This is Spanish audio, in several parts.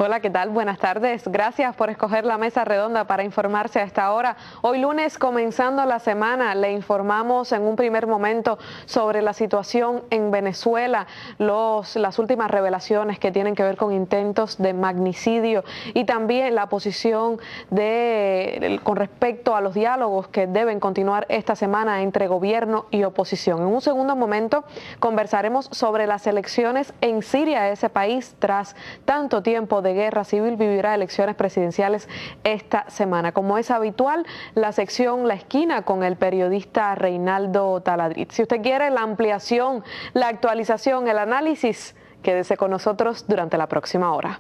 Hola, ¿qué tal? Buenas tardes. Gracias por escoger la mesa redonda para informarse a esta hora. Hoy lunes, comenzando la semana, le informamos en un primer momento sobre la situación en Venezuela, las últimas revelaciones que tienen que ver con intentos de magnicidio y también la posición con respecto a los diálogos que deben continuar esta semana entre gobierno y oposición. En un segundo momento conversaremos sobre las elecciones en Siria. Ese país, tras tanto tiempo de guerra civil, vivirá elecciones presidenciales esta semana. Como es habitual, la sección La Esquina con el periodista Reinaldo Taladriz. Si usted quiere la ampliación, la actualización, el análisis, quédese con nosotros durante la próxima hora.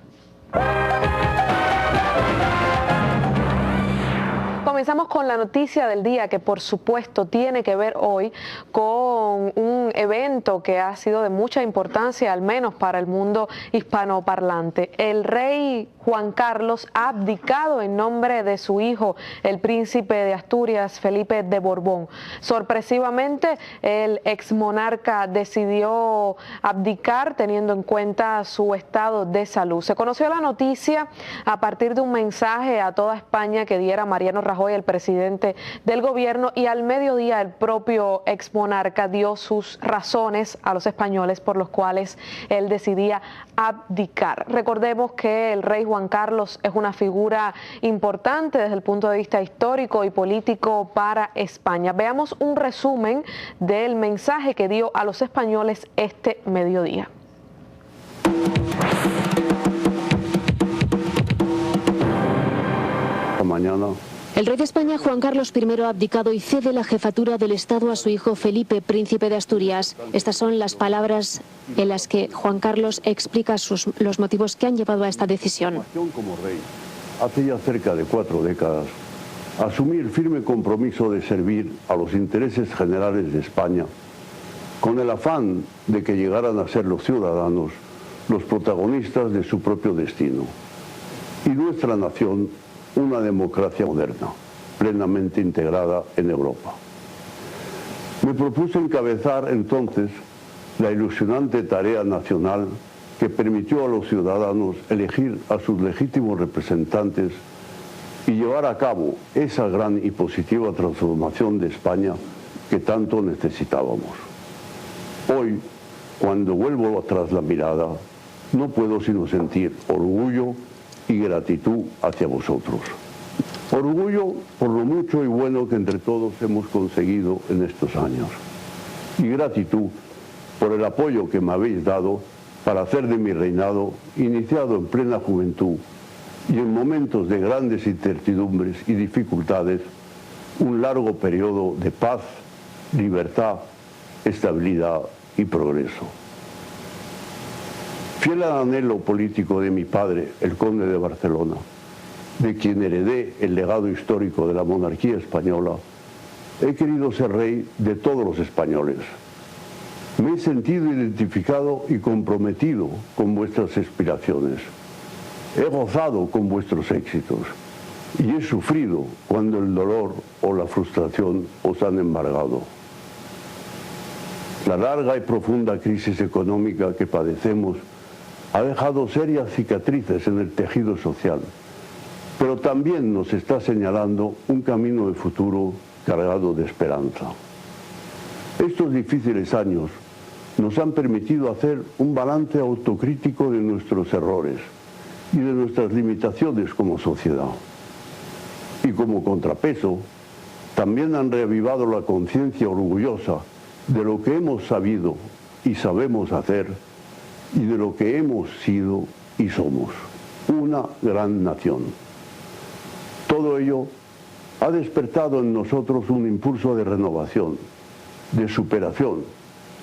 Comenzamos con la noticia del día, que por supuesto tiene que ver hoy con un evento que ha sido de mucha importancia, al menos para el mundo hispanoparlante. El rey Juan Carlos ha abdicado en nombre de su hijo, el príncipe de Asturias, Felipe de Borbón. Sorpresivamente, el exmonarca decidió abdicar teniendo en cuenta su estado de salud. Se conoció la noticia a partir de un mensaje a toda España que diera Mariano Rajoy, el presidente del gobierno, y al mediodía el propio exmonarca dio sus razones a los españoles por los cuales él decidía abdicar. Recordemos que el rey Juan Carlos es una figura importante desde el punto de vista histórico y político para España. Veamos un resumen del mensaje que dio a los españoles este mediodía. Mañana. El rey de España, Juan Carlos I, ha abdicado y cede la jefatura del Estado a su hijo Felipe, príncipe de Asturias. Estas son las palabras en las que Juan Carlos explica los motivos que han llevado a esta decisión. Como rey, hace ya cerca de 4 décadas, asumí el firme compromiso de servir a los intereses generales de España, con el afán de que llegaran a ser los ciudadanos los protagonistas de su propio destino, y nuestra nación una democracia moderna, plenamente integrada en Europa. Me propuse encabezar entonces la ilusionante tarea nacional que permitió a los ciudadanos elegir a sus legítimos representantes y llevar a cabo esa gran y positiva transformación de España que tanto necesitábamos. Hoy, cuando vuelvo atrás la mirada, no puedo sino sentir orgullo y gratitud hacia vosotros. Orgullo por lo mucho y bueno que entre todos hemos conseguido en estos años. Y gratitud por el apoyo que me habéis dado para hacer de mi reinado, iniciado en plena juventud y en momentos de grandes incertidumbres y dificultades, un largo periodo de paz, libertad, estabilidad y progreso. Fiel al anhelo político de mi padre, el conde de Barcelona, de quien heredé el legado histórico de la monarquía española, he querido ser rey de todos los españoles. Me he sentido identificado y comprometido con vuestras aspiraciones. He gozado con vuestros éxitos y he sufrido cuando el dolor o la frustración os han embargado. La larga y profunda crisis económica que padecemos ha dejado serias cicatrices en el tejido social, pero también nos está señalando un camino de futuro cargado de esperanza. Estos difíciles años nos han permitido hacer un balance autocrítico de nuestros errores y de nuestras limitaciones como sociedad. Y como contrapeso, también han reavivado la conciencia orgullosa de lo que hemos sabido y sabemos hacer y de lo que hemos sido y somos, una gran nación. Todo ello ha despertado en nosotros un impulso de renovación, de superación,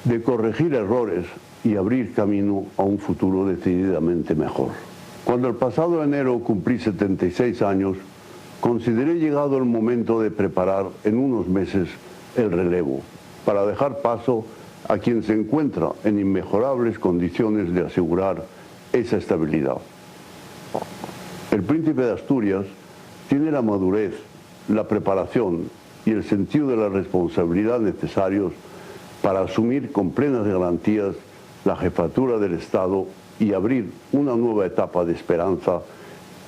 de corregir errores y abrir camino a un futuro decididamente mejor. Cuando el pasado enero cumplí 76 años, consideré llegado el momento de preparar en unos meses el relevo, para dejar paso a quien se encuentra en inmejorables condiciones de asegurar esa estabilidad. El príncipe de Asturias tiene la madurez, la preparación y el sentido de la responsabilidad necesarios para asumir con plenas garantías la jefatura del Estado y abrir una nueva etapa de esperanza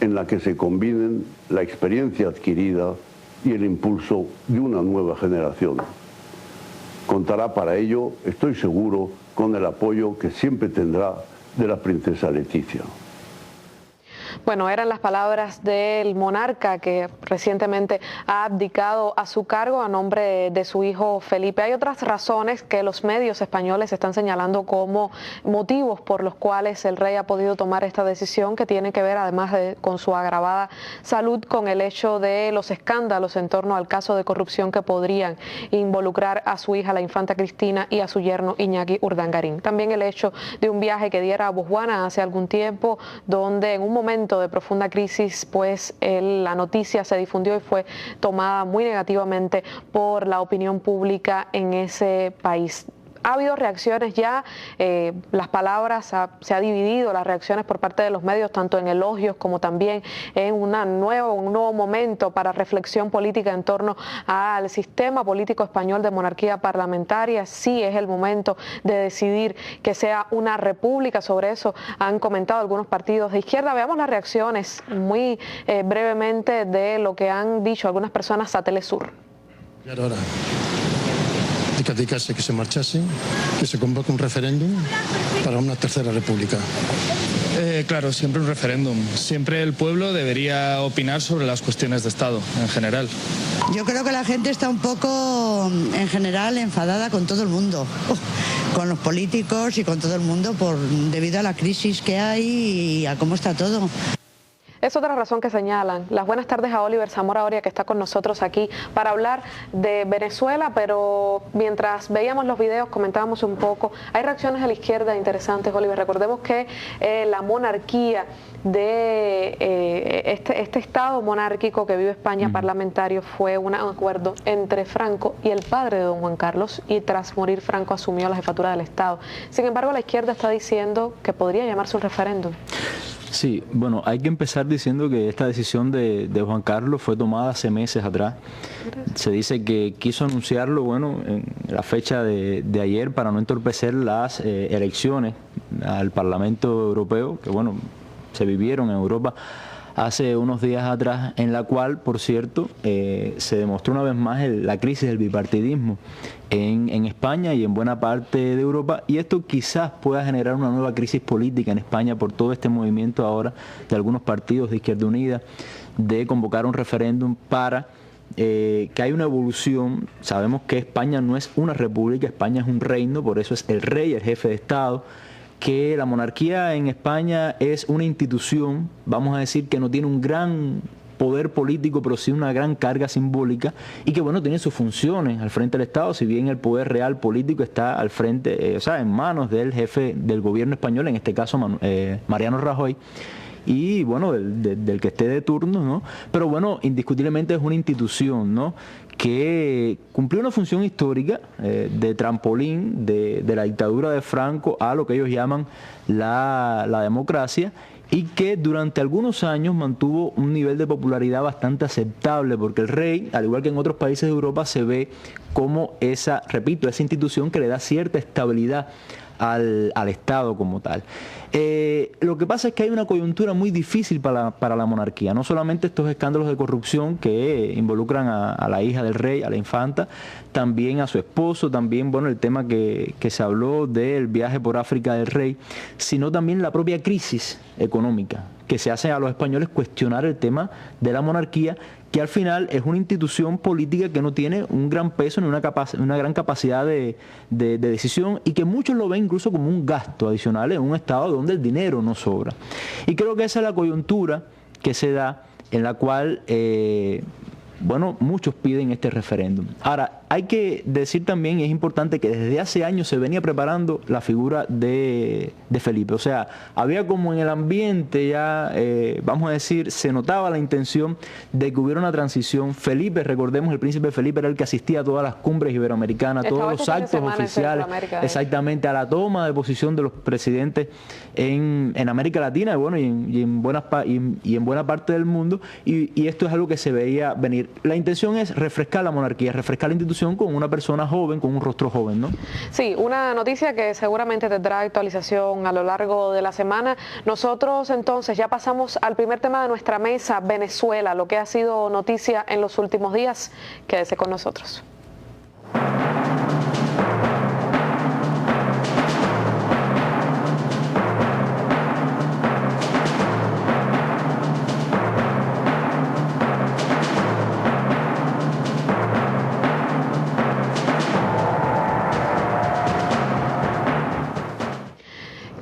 en la que se combinen la experiencia adquirida y el impulso de una nueva generación. Contará para ello, estoy seguro, con el apoyo que siempre tendrá de la princesa Leticia. Bueno, eran las palabras del monarca que recientemente ha abdicado a su cargo a nombre de su hijo Felipe. Hay otras razones que los medios españoles están señalando como motivos por los cuales el rey ha podido tomar esta decisión, que tiene que ver, además con su agravada salud, con el hecho de los escándalos en torno al caso de corrupción que podrían involucrar a su hija, la infanta Cristina, y a su yerno Iñaki Urdangarín. También el hecho de un viaje que diera a Botswana hace algún tiempo, donde en un momento de profunda crisis, pues la noticia se difundió y fue tomada muy negativamente por la opinión pública en ese país. Ha habido reacciones ya, las palabras, se ha dividido las reacciones por parte de los medios, tanto en elogios como también en un nuevo momento para reflexión política en torno al sistema político español de monarquía parlamentaria. Sí es el momento de decidir que sea una república. Sobre eso han comentado algunos partidos de izquierda. Veamos las reacciones muy brevemente de lo que han dicho algunas personas a Telesur. Y ahora que se marchase, que se convoque un referéndum para una tercera república. Claro, siempre un referéndum. Siempre el pueblo debería opinar sobre las cuestiones de Estado, en general. Yo creo que la gente está un poco, en general, enfadada con todo el mundo, con los políticos y con todo el mundo, debido a la crisis que hay y a cómo está todo. Es otra razón que señalan. Las buenas tardes a Oliver Zamora Oria, que está con nosotros aquí para hablar de Venezuela, pero mientras veíamos los videos comentábamos un poco. Hay reacciones de la izquierda interesantes, Oliver. Recordemos que la monarquía de este estado monárquico que vive España parlamentario fue un acuerdo entre Franco y el padre de don Juan Carlos, y tras morir Franco asumió la jefatura del Estado. Sin embargo, la izquierda está diciendo que podría llamarse un referéndum. Sí, bueno, hay que empezar diciendo que esta decisión de Juan Carlos fue tomada hace meses atrás. Se dice que quiso anunciarlo, bueno, en la fecha de ayer para no entorpecer las elecciones al Parlamento Europeo, que bueno, se vivieron en Europa hace unos días atrás, en la cual, por cierto, se demostró una vez más la crisis del bipartidismo en España y en buena parte de Europa, y esto quizás pueda generar una nueva crisis política en España por todo este movimiento ahora de algunos partidos de Izquierda Unida de convocar un referéndum para que haya una evolución. Sabemos que España no es una república, España es un reino, por eso es el rey, el jefe de Estado, que la monarquía en España es una institución, vamos a decir, que no tiene un gran poder político, pero sí una gran carga simbólica, y que bueno, tiene sus funciones al frente del Estado, si bien el poder real político está al frente, o sea, en manos del jefe del gobierno español, en este caso Mariano Rajoy, y bueno, del que esté de turno, ¿no? Pero bueno, indiscutiblemente es una institución, ¿no?, que cumplió una función histórica de trampolín de la dictadura de Franco a lo que ellos llaman la democracia, y que durante algunos años mantuvo un nivel de popularidad bastante aceptable, porque el rey, al igual que en otros países de Europa, se ve como esa institución que le da cierta estabilidad al Estado como tal. Lo que pasa es que hay una coyuntura muy difícil para la monarquía, no solamente estos escándalos de corrupción que involucran a la hija del rey, a la infanta, también a su esposo, también bueno, el tema que se habló del viaje por África del rey, sino también la propia crisis económica que se hace a los españoles cuestionar el tema de la monarquía, que al final es una institución política que no tiene un gran peso ni una gran capacidad de decisión, y que muchos lo ven incluso como un gasto adicional en un estado donde el dinero no sobra. Y creo que esa es la coyuntura que se da, en la cual bueno, muchos piden este referéndum. Ahora, hay que decir también, y es importante, que desde hace años se venía preparando la figura de Felipe. O sea, había como en el ambiente ya, vamos a decir, se notaba la intención de que hubiera una transición. Felipe, recordemos, el príncipe Felipe era el que asistía a todas las cumbres iberoamericanas, todos los actos oficiales, exactamente, a la toma de posición de los presidentes en América Latina, y bueno, y en buena parte del mundo, y esto es algo que se veía venir. la intención es refrescar la monarquía, refrescar la institución con una persona joven, con un rostro joven, ¿no? Sí, una noticia que seguramente tendrá actualización a lo largo de la semana. Nosotros entonces ya pasamos al primer tema de nuestra mesa, Venezuela, lo que ha sido noticia en los últimos días. Quédese con nosotros.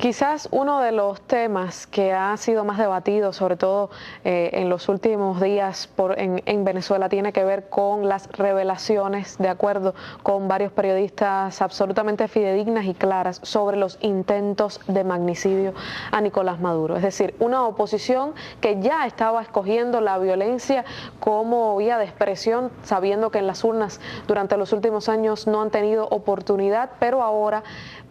Quizás uno de los temas que ha sido más debatido, sobre todo en los últimos días en Venezuela, tiene que ver con las revelaciones, de acuerdo con varios periodistas absolutamente fidedignas y claras, sobre los intentos de magnicidio a Nicolás Maduro. Es decir, una oposición que ya estaba escogiendo la violencia como vía de expresión, sabiendo que en las urnas durante los últimos años no han tenido oportunidad, pero ahora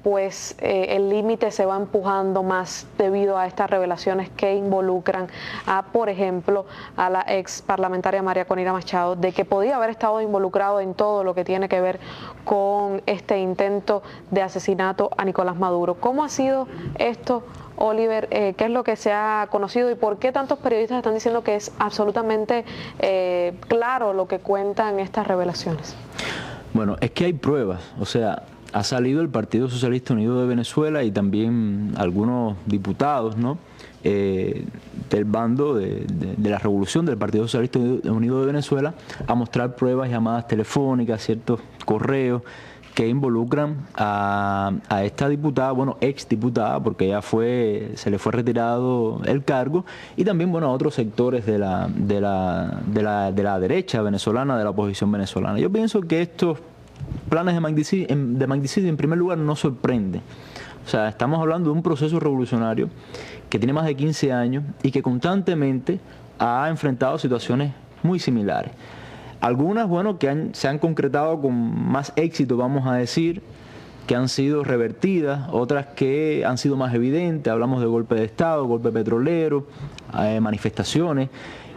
pues el límite se va empujando más debido a estas revelaciones que involucran a, por ejemplo, a la ex parlamentaria María Corina Machado, de que podía haber estado involucrado en todo lo que tiene que ver con este intento de asesinato a Nicolás Maduro. ¿Cómo ha sido esto, Oliver? ¿Qué es lo que se ha conocido y por qué tantos periodistas están diciendo que es absolutamente claro lo que cuentan estas revelaciones? Bueno, es que hay pruebas, o sea, ha salido el Partido Socialista Unido de Venezuela y también algunos diputados, ¿no?, del bando de la revolución del Partido Socialista Unido de Venezuela a mostrar pruebas, llamadas telefónicas, ciertos correos que involucran a esta diputada, bueno, ex diputada, porque ya se le fue retirado el cargo, y también, bueno, a otros sectores de la derecha venezolana, de la oposición venezolana. Yo pienso que estos planes de magnicidio en primer lugar no sorprende. O sea, estamos hablando de un proceso revolucionario que tiene más de 15 años y que constantemente ha enfrentado situaciones muy similares. Algunas, bueno, que se han concretado con más éxito, vamos a decir, que han sido revertidas, otras que han sido más evidentes. Hablamos de golpe de Estado, golpe petrolero, manifestaciones,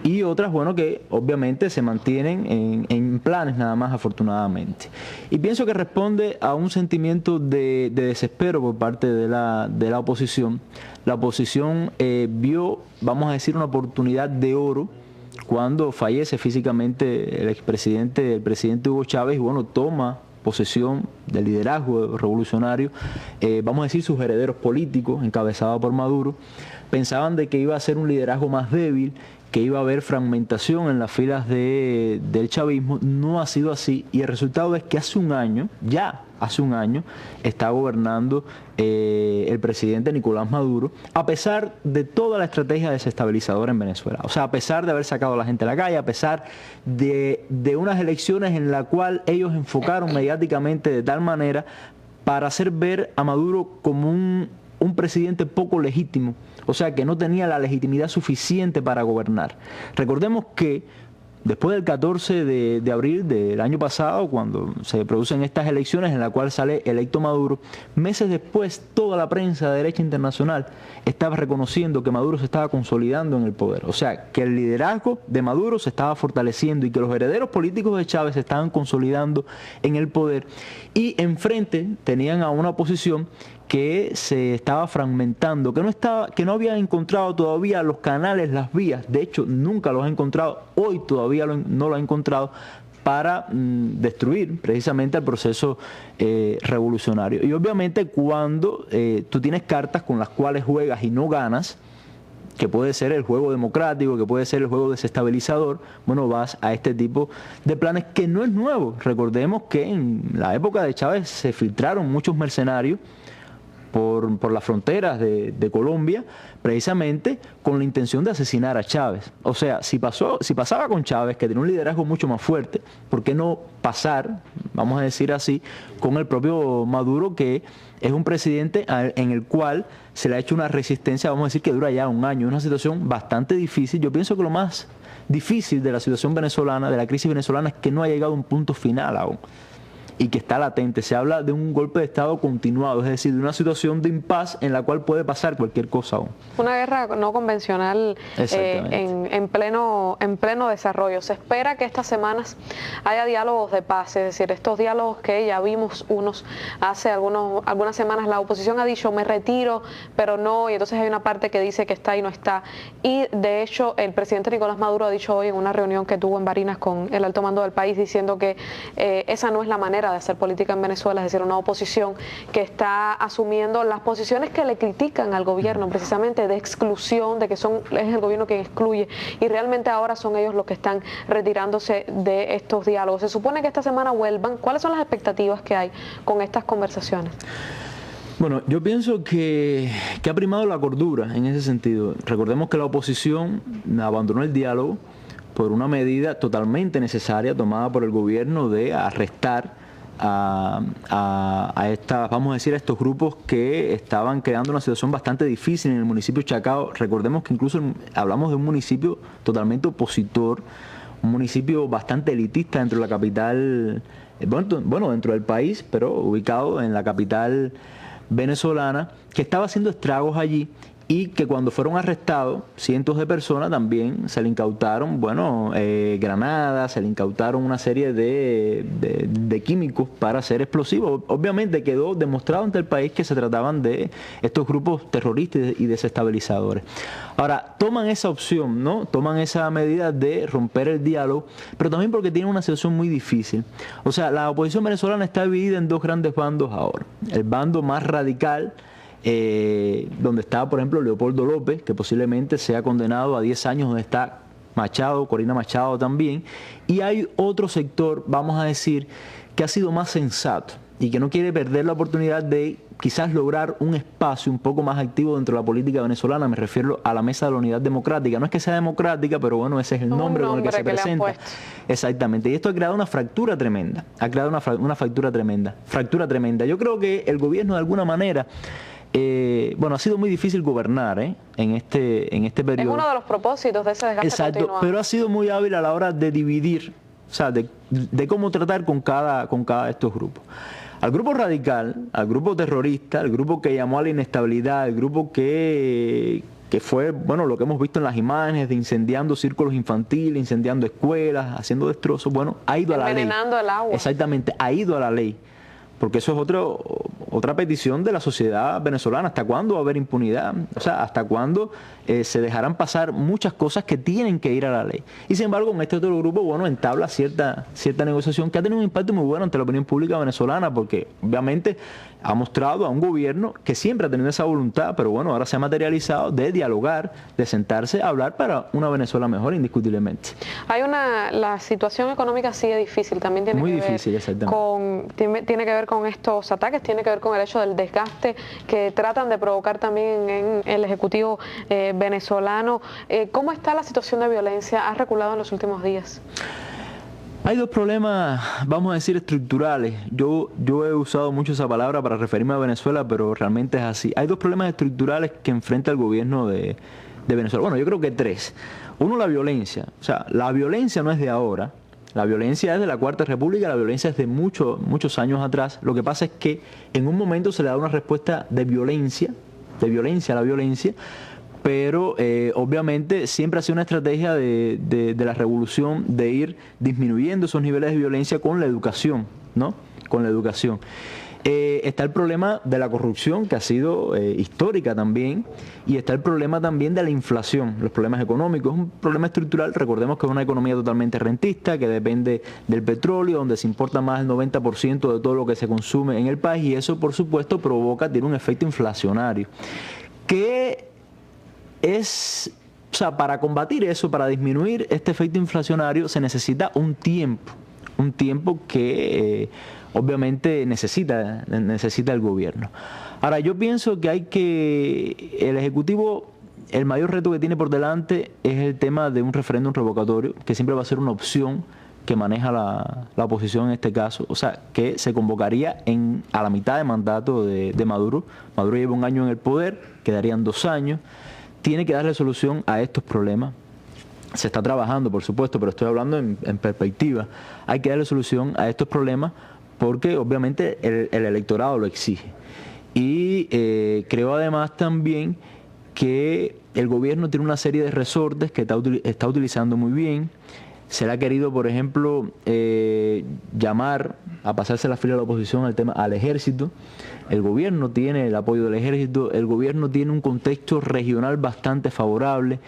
y otras, bueno, que obviamente se mantienen en planes nada más, afortunadamente. Y pienso que responde a un sentimiento de desespero por parte de la oposición. La oposición vio, vamos a decir, una oportunidad de oro cuando fallece físicamente el presidente Hugo Chávez, y bueno, toma posesión del liderazgo revolucionario, vamos a decir sus herederos políticos, encabezados por Maduro. Pensaban de que iba a ser un liderazgo más débil, que iba a haber fragmentación en las filas del chavismo. No ha sido así, y el resultado es que hace un año, está gobernando el presidente Nicolás Maduro, a pesar de toda la estrategia desestabilizadora en Venezuela. O sea, a pesar de haber sacado a la gente a la calle, a pesar de unas elecciones en la cual ellos enfocaron mediáticamente de tal manera para hacer ver a Maduro como un presidente poco legítimo, o sea, que no tenía la legitimidad suficiente para gobernar. Recordemos que después del 14 de abril del año pasado, cuando se producen estas elecciones en la cual sale electo Maduro, meses después toda la prensa de derecha internacional estaba reconociendo que Maduro se estaba consolidando en el poder. O sea, que el liderazgo de Maduro se estaba fortaleciendo y que los herederos políticos de Chávez se estaban consolidando en el poder. Y enfrente tenían a una oposición que se estaba fragmentando, que no había encontrado todavía los canales, las vías. De hecho, nunca los ha encontrado, hoy todavía no lo ha encontrado, para destruir precisamente el proceso revolucionario. Y obviamente cuando tú tienes cartas con las cuales juegas y no ganas, que puede ser el juego democrático, que puede ser el juego desestabilizador, bueno, vas a este tipo de planes que no es nuevo. Recordemos que en la época de Chávez se filtraron muchos mercenarios por las fronteras de Colombia, precisamente con la intención de asesinar a Chávez. O sea, si pasaba con Chávez, que tenía un liderazgo mucho más fuerte, ¿por qué no pasar, vamos a decir así, con el propio Maduro, que es un presidente en el cual se le ha hecho una resistencia, vamos a decir, que dura ya un año? Una situación bastante difícil. Yo pienso que lo más difícil de la situación venezolana, de la crisis venezolana, es que no ha llegado a un punto final aún. y que está latente. Se habla de un golpe de Estado continuado, es decir, de una situación de impas en la cual puede pasar cualquier cosa aún. Una guerra no convencional en pleno desarrollo. Se espera que estas semanas haya diálogos de paz, es decir, estos diálogos que ya vimos unos hace algunas semanas. La oposición ha dicho me retiro, pero no, y entonces hay una parte que dice que está y no está. Y de hecho el presidente Nicolás Maduro ha dicho hoy en una reunión que tuvo en Barinas con el alto mando del país, diciendo que esa no es la manera de hacer política en Venezuela, es decir, una oposición que está asumiendo las posiciones que le critican al gobierno, precisamente de exclusión, de que es el gobierno quien excluye, y realmente ahora son ellos los que están retirándose de estos diálogos. Se supone que esta semana vuelvan. ¿Cuáles son las expectativas que hay con estas conversaciones? Bueno, yo pienso que ha primado la cordura en ese sentido. Recordemos que la oposición abandonó el diálogo por una medida totalmente necesaria tomada por el gobierno de arrestar a estos grupos que estaban creando una situación bastante difícil en el municipio de Chacao. Recordemos que incluso hablamos de un municipio totalmente opositor, un municipio bastante elitista dentro de la capital, bueno, dentro del país, pero ubicado en la capital venezolana, que estaba haciendo estragos allí, y que cuando fueron arrestados cientos de personas también se le incautaron, granadas, se le incautaron una serie de químicos para hacer explosivos. Obviamente quedó demostrado ante el país que se trataban de estos grupos terroristas y desestabilizadores. Ahora, toman esa opción, ¿no? Toman esa medida de romper el diálogo, pero también porque tienen una situación muy difícil. O sea, la oposición venezolana está dividida en dos grandes bandos ahora. El bando más radical, donde está, por ejemplo, Leopoldo López, que posiblemente sea condenado a 10 años, donde está Machado, Corina Machado también, y hay otro sector, vamos a decir, que ha sido más sensato y que no quiere perder la oportunidad de quizás lograr un espacio un poco más activo dentro de la política venezolana. Me refiero a la Mesa de la Unidad Democrática. No es que sea democrática, pero bueno, ese es el nombre con el que se presenta. Exactamente. Y esto ha creado una fractura tremenda. Ha creado una fractura tremenda. Yo creo que el gobierno, de alguna manera, ha sido muy difícil gobernar en este periodo. Es uno de los propósitos de ese desgaste continuado. Pero ha sido muy hábil a la hora de dividir, o sea, de cómo tratar con cada de estos grupos. Al grupo radical, al grupo terrorista, al grupo que llamó a la inestabilidad, al grupo que fue, lo que hemos visto en las imágenes de incendiando círculos infantiles, incendiando escuelas, haciendo destrozos, ha ido a la ley. Envenenando el agua. Exactamente, ha ido a la ley. Porque eso es otra petición de la sociedad venezolana. ¿Hasta cuándo va a haber impunidad? O sea, ¿hasta cuándo se dejarán pasar muchas cosas que tienen que ir a la ley? Y sin embargo, con este otro grupo, entabla cierta negociación que ha tenido un impacto muy bueno ante la opinión pública venezolana, porque obviamente ha mostrado a un gobierno que siempre ha tenido esa voluntad, pero ahora se ha materializado de dialogar, de sentarse a hablar para una Venezuela mejor, indiscutiblemente. La situación económica sigue difícil, también tiene que ver con estos ataques, tiene que ver con el hecho del desgaste que tratan de provocar también en el Ejecutivo venezolano. ¿Cómo está la situación de violencia? ¿Ha reculado en los últimos días? Hay dos problemas, vamos a decir, estructurales. Yo he usado mucho esa palabra para referirme a Venezuela, pero realmente es así. Hay dos problemas estructurales que enfrenta el gobierno de Venezuela. Yo creo que tres. Uno, la violencia. O sea, la violencia no es de ahora. La violencia es de la Cuarta República, la violencia es de muchos años atrás. Lo que pasa es que en un momento se le da una respuesta de violencia a la violencia, pero obviamente siempre ha sido una estrategia de la revolución de ir disminuyendo esos niveles de violencia con la educación, ¿no? Con la educación. Está el problema de la corrupción, que ha sido histórica también, y está el problema también de la inflación, los problemas económicos. Es un problema estructural. Recordemos que es una economía totalmente rentista, que depende del petróleo, donde se importa más del 90% de todo lo que se consume en el país, y eso, por supuesto, tiene un efecto inflacionario, que es, para combatir eso, para disminuir este efecto inflacionario, se necesita un tiempo que obviamente necesita el gobierno. Ahora, yo pienso que el Ejecutivo, el mayor reto que tiene por delante es el tema de un referéndum revocatorio, que siempre va a ser una opción que maneja la oposición en este caso, o sea, que se convocaría a la mitad de mandato de Maduro. Maduro lleva 1 año en el poder, quedarían 2 años. Tiene que darle solución a estos problemas. Se está trabajando, por supuesto, pero estoy hablando en perspectiva. Hay que darle solución a estos problemas porque obviamente el electorado lo exige. Y creo además también que el gobierno tiene una serie de resortes que está utilizando muy bien. Se le ha querido, por ejemplo, llamar a pasarse la fila de la oposición al ejército. El gobierno tiene el apoyo del ejército, el gobierno tiene un contexto regional bastante favorable,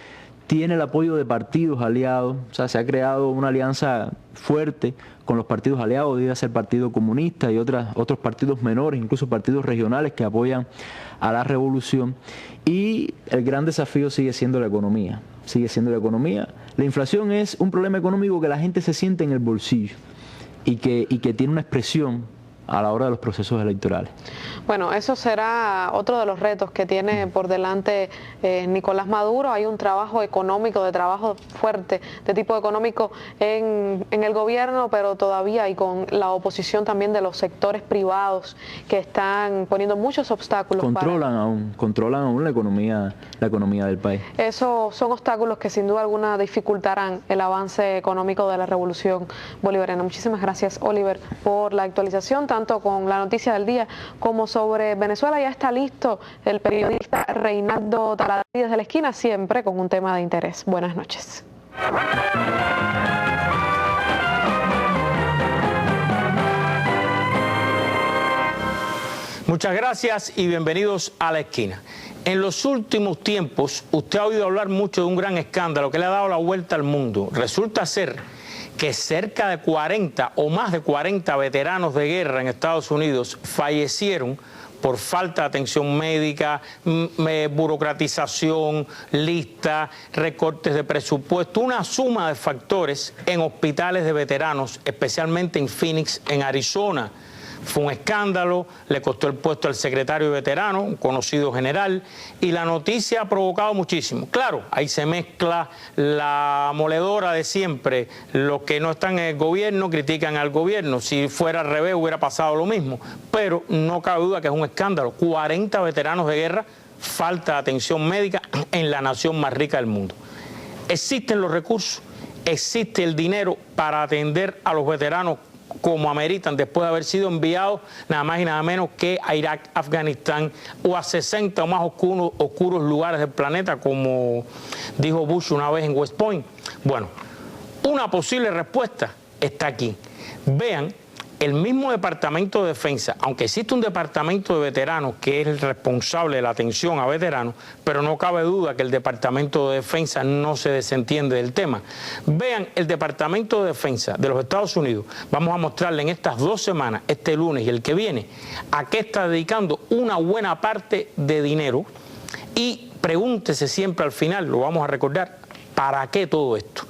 tiene el apoyo de partidos aliados, o sea, se ha creado una alianza fuerte con los partidos aliados, debe ser el Partido Comunista y otros partidos menores, incluso partidos regionales que apoyan a la revolución. Y el gran desafío sigue siendo la economía. La inflación es un problema económico que la gente se siente en el bolsillo y que tiene una expresión a la hora de los procesos electorales. Bueno, eso será otro de los retos que tiene por delante Nicolás Maduro. Hay un trabajo económico, de trabajo fuerte, de tipo económico en el gobierno, pero todavía y con la oposición también de los sectores privados que están poniendo muchos obstáculos. Controlan aún la economía del país. Esos son obstáculos que sin duda alguna dificultarán el avance económico de la revolución bolivariana. Muchísimas gracias, Oliver, por la actualización, tanto con la noticia del día como sobre Venezuela. Ya está listo el periodista Reinaldo Taladí desde la esquina, siempre con un tema de interés. Buenas noches. Muchas gracias y bienvenidos a La Esquina. En los últimos tiempos, usted ha oído hablar mucho de un gran escándalo que le ha dado la vuelta al mundo. Resulta ser que cerca de 40 o más de 40 veteranos de guerra en Estados Unidos fallecieron por falta de atención médica, burocratización, lista, recortes de presupuesto, una suma de factores en hospitales de veteranos, especialmente en Phoenix, en Arizona. Fue un escándalo, le costó el puesto al secretario de veterano, un conocido general, y la noticia ha provocado muchísimo. Claro, ahí se mezcla la moledora de siempre. Los que no están en el gobierno critican al gobierno. Si fuera al revés hubiera pasado lo mismo. Pero no cabe duda que es un escándalo. 40 veteranos de guerra, falta de atención médica en la nación más rica del mundo. Existen los recursos, existe el dinero para atender a los veteranos como ameritan después de haber sido enviados nada más y nada menos que a Irak, Afganistán o a 60 o más oscuros lugares del planeta, como dijo Bush una vez en West Point. Bueno, una posible respuesta está aquí. Vean, el mismo Departamento de Defensa, aunque existe un departamento de veteranos que es el responsable de la atención a veteranos, pero no cabe duda que el Departamento de Defensa no se desentiende del tema. Vean, el Departamento de Defensa de los Estados Unidos, vamos a mostrarle en estas 2 semanas, este lunes y el que viene, a qué está dedicando una buena parte de dinero. Y pregúntese siempre al final, lo vamos a recordar, ¿para qué todo esto?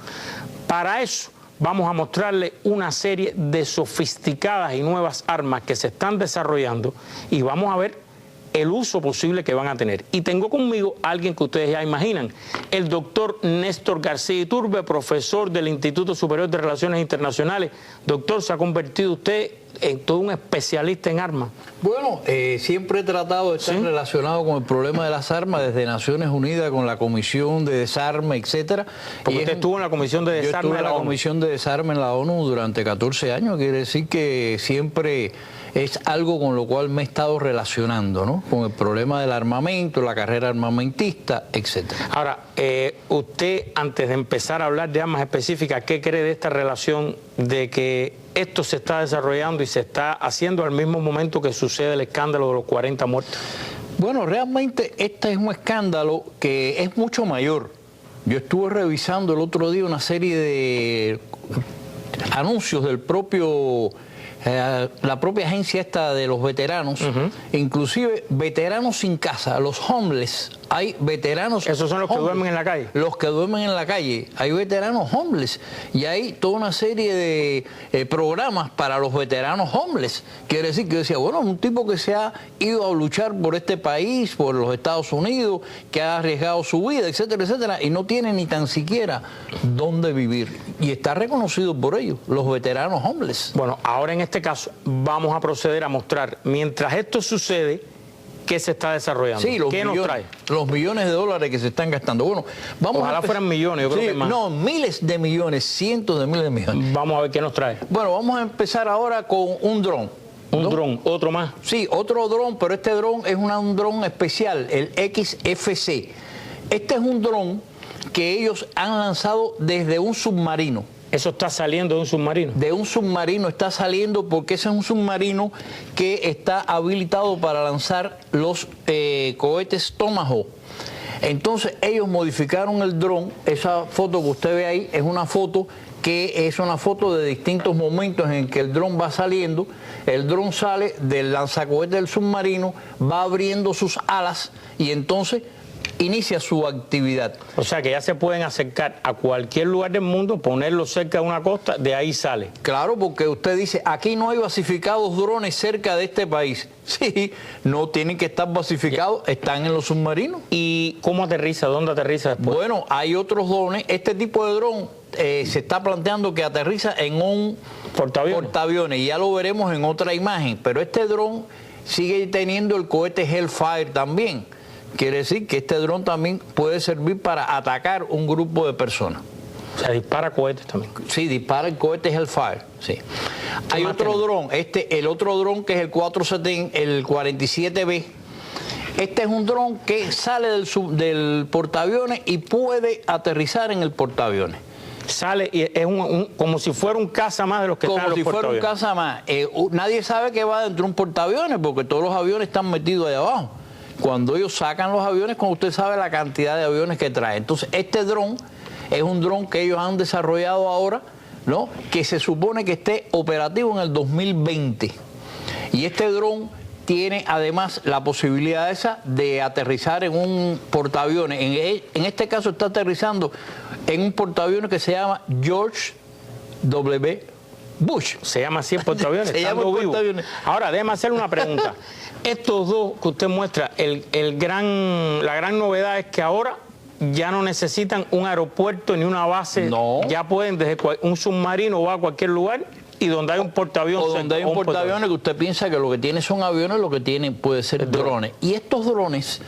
Para eso vamos a mostrarle una serie de sofisticadas y nuevas armas que se están desarrollando y vamos a ver el uso posible que van a tener. Y tengo conmigo a alguien que ustedes ya imaginan, el doctor Néstor García Iturbe, profesor del Instituto Superior de Relaciones Internacionales. Doctor, ¿se ha convertido usted en todo un especialista en armas? Bueno, siempre he tratado de estar relacionado con el problema de las armas desde Naciones Unidas, con la Comisión de Desarme, etcétera. Porque usted estuvo en la Comisión de Desarme. Yo estuve en la Comisión de Desarme en la ONU durante 14 años, quiere decir que siempre es algo con lo cual me he estado relacionando, ¿no? Con el problema del armamento, la carrera armamentista, etcétera. Ahora, usted, antes de empezar a hablar de armas específicas, ¿qué cree de esta relación de que esto se está desarrollando y se está haciendo al mismo momento que sucede el escándalo de los 40 muertos? Bueno, realmente este es un escándalo que es mucho mayor. Yo estuve revisando el otro día una serie de anuncios del propio la propia agencia esta de los veteranos, inclusive veteranos sin casa, los homeless. Hay veteranos. Esos son los que duermen en la calle. Los que duermen en la calle. Hay veteranos homeless. Y hay toda una serie de programas para los veteranos homeless. Quiere decir que yo decía, bueno, un tipo que se ha ido a luchar por este país, por los Estados Unidos, que ha arriesgado su vida, etcétera, etcétera, y no tiene ni tan siquiera dónde vivir. Y está reconocido por ellos, los veteranos homeless. Bueno, ahora en este caso vamos a proceder a mostrar, mientras esto sucede, ¿qué se está desarrollando? Sí, ¿Qué nos trae? Los millones de dólares que se están gastando. Bueno, ojalá fueran millones, yo creo que más. No, miles de millones, cientos de miles de millones. Vamos a ver qué nos trae. Bueno, vamos a empezar ahora con un dron. ¿Un dron? ¿Otro más? Sí, otro dron, pero este dron es un dron especial, el XFC. Este es un dron que ellos han lanzado desde un submarino. ¿Eso está saliendo de un submarino? De un submarino está saliendo porque ese es un submarino que está habilitado para lanzar los cohetes Tomahawk. Entonces ellos modificaron el dron. Esa foto que usted ve ahí es una foto de distintos momentos en que el dron va saliendo. El dron sale del lanzacohetes del submarino, va abriendo sus alas y entonces inicia su actividad. O sea que ya se pueden acercar a cualquier lugar del mundo, ponerlo cerca de una costa, de ahí sale. Claro, porque usted dice, aquí no hay basificados drones cerca de este país. Sí, no tienen que estar basificados, están en los submarinos. ¿Y cómo aterriza? ¿Dónde aterriza después? Bueno, hay otros drones. Este tipo de dron se está planteando que aterriza en un portaaviones. Y ya lo veremos en otra imagen. Pero este dron sigue teniendo el cohete Hellfire también. Quiere decir que este dron también puede servir para atacar un grupo de personas. O sea, dispara cohetes también. Sí, dispara el cohete Hellfire. Sí. Hay otro dron, el otro dron que es el 47B. Este es un dron que sale del portaaviones y puede aterrizar en el portaaviones. Sale y es como si fuera un caza más de los que están en los portaaviones. Como si fuera un caza más. Nadie sabe que va dentro de un portaaviones porque todos los aviones están metidos ahí abajo. Cuando ellos sacan los aviones, cuando usted sabe la cantidad de aviones que trae. Entonces, este dron es un dron que ellos han desarrollado ahora, ¿no? Que se supone que esté operativo en el 2020. Y este dron tiene además la posibilidad esa de aterrizar en un portaaviones. En este caso está aterrizando en un portaaviones que se llama George W. Bush. Se llama así el portaaviones. Se llama el portaaviones. Ahora, déjame hacerle una pregunta. Estos dos que usted muestra, la gran novedad es que ahora ya no necesitan un aeropuerto ni una base. No. Ya pueden desde un submarino va a cualquier lugar y donde hay un portaaviones. O donde hay un portaaviones que usted piensa que lo que tiene son aviones, lo que tiene puede ser drones. Y estos drones